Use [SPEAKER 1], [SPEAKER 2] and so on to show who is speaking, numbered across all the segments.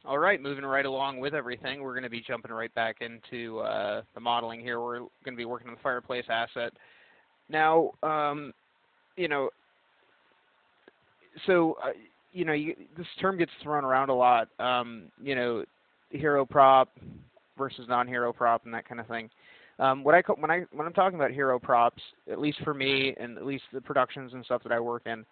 [SPEAKER 1] All right, moving right along with everything, we're going to be jumping right back into the modeling here. We're going to be working on the fireplace asset. Now, you know, so, this term gets thrown around a lot, hero prop versus non-hero prop and that kind of thing. When I'm talking about hero props, at least for me and at least the productions and stuff that I work in,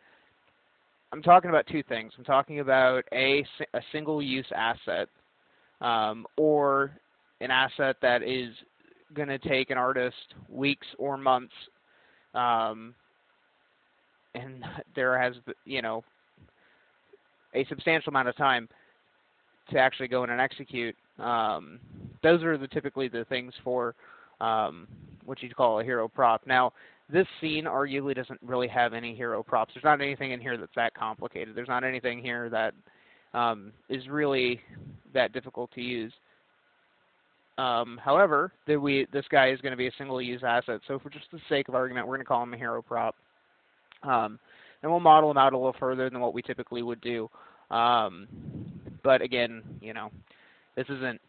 [SPEAKER 1] I'm talking about two things. I'm talking about a single-use asset, or an asset that is going to take an artist weeks or months, and there has, a substantial amount of time to actually go in and execute. Those are typically the things for what you'd call a hero prop. Now, this scene arguably doesn't really have any hero props. There's not anything in here that's that complicated. There's not anything here that is really that difficult to use. However, this guy is going to be a single-use asset, so for just the sake of argument, we're going to call him a hero prop. And we'll model him out a little further than what we typically would do. But again, this isn't.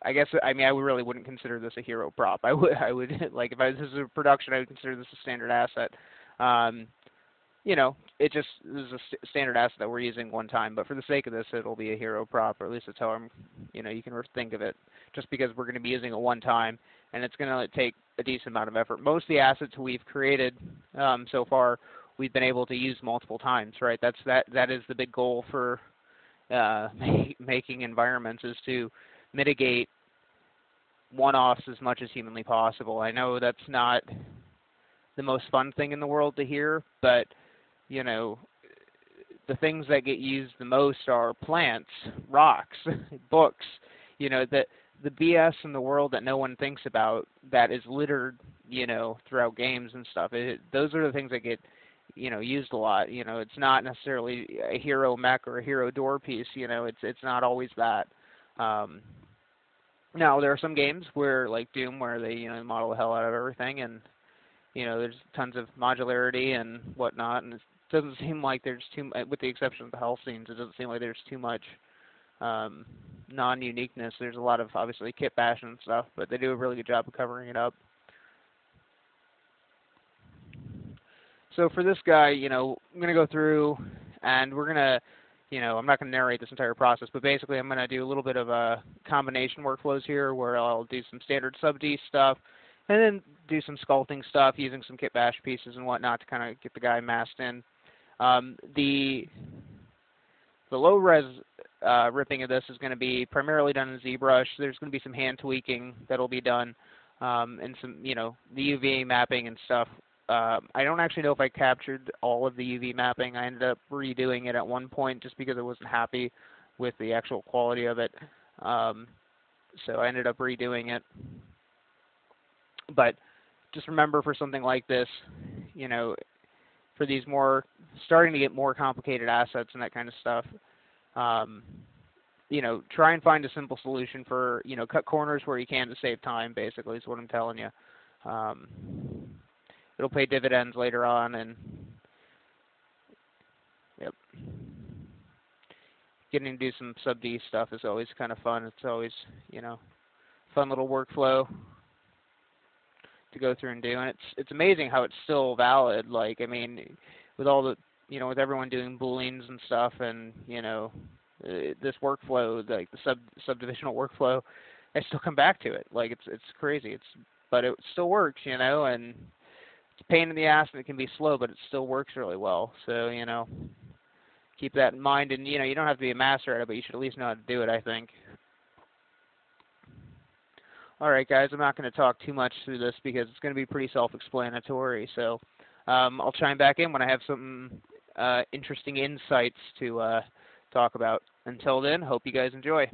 [SPEAKER 1] I really wouldn't consider this a hero prop. I would like if this is a production, I would consider this a standard asset. This is a standard asset that we're using one time. But for the sake of this, it'll be a hero prop, or at least that's how you can think of it. Just because we're going to be using it one time, and it's going to take a decent amount of effort. Most of the assets we've created so far, we've been able to use multiple times, right? That is the big goal for making environments, is to mitigate one-offs as much as humanly possible. I know that's not the most fun thing in the world to hear, but the things that get used the most are plants, rocks, books. The BS in the world that no one thinks about, that is littered, throughout games and stuff. Those are the things that get, used a lot. It's not necessarily a hero mech or a hero door piece. It's not always that. Now there are some games where, like Doom, where they model the hell out of everything, and there's tons of modularity and whatnot, and it doesn't seem like there's with the exception of the hell scenes, it doesn't seem like there's too much non-uniqueness. There's a lot of, obviously, kit bashing and stuff, but they do a really good job of covering it up. So for this guy, I'm going to go through, and we're going to, I'm not going to narrate this entire process, but basically I'm going to do a little bit of a combination workflows here where I'll do some standard sub-D stuff, and then do some sculpting stuff using some kit bash pieces and whatnot to kind of get the guy masked in. The low-res ripping of this is going to be primarily done in ZBrush. There's going to be some hand tweaking that'll be done, and some, the UV mapping and stuff. I don't actually know if I captured all of the UV mapping. I ended up redoing it at one point just because I wasn't happy with the actual quality of it. So I ended up redoing it. But just remember, for something like this, for these starting to get more complicated assets and that kind of stuff, try and find a simple solution for, cut corners where you can to save time, basically, is what I'm telling you. It'll pay dividends later on, and yep. Getting to do some sub-D stuff is always kind of fun. It's always, fun little workflow to go through and do, and it's amazing how it's still valid. Like, with all the, with everyone doing booleans and stuff, and this workflow, like the subdivisional workflow, I still come back to it. Like, it's crazy. But it still works, and it's a pain in the ass and it can be slow, but it still works really well. So, keep that in mind. And, you don't have to be a master at it, but you should at least know how to do it, I think. All right, guys, I'm not going to talk too much through this because it's going to be pretty self-explanatory. So I'll chime back in when I have some interesting insights to talk about. Until then, hope you guys enjoy.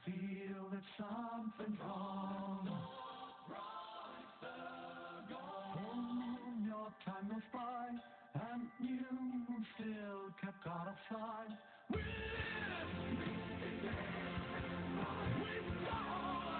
[SPEAKER 2] feel that something's wrong. And your time goes by, and you still kept on a fly. We saw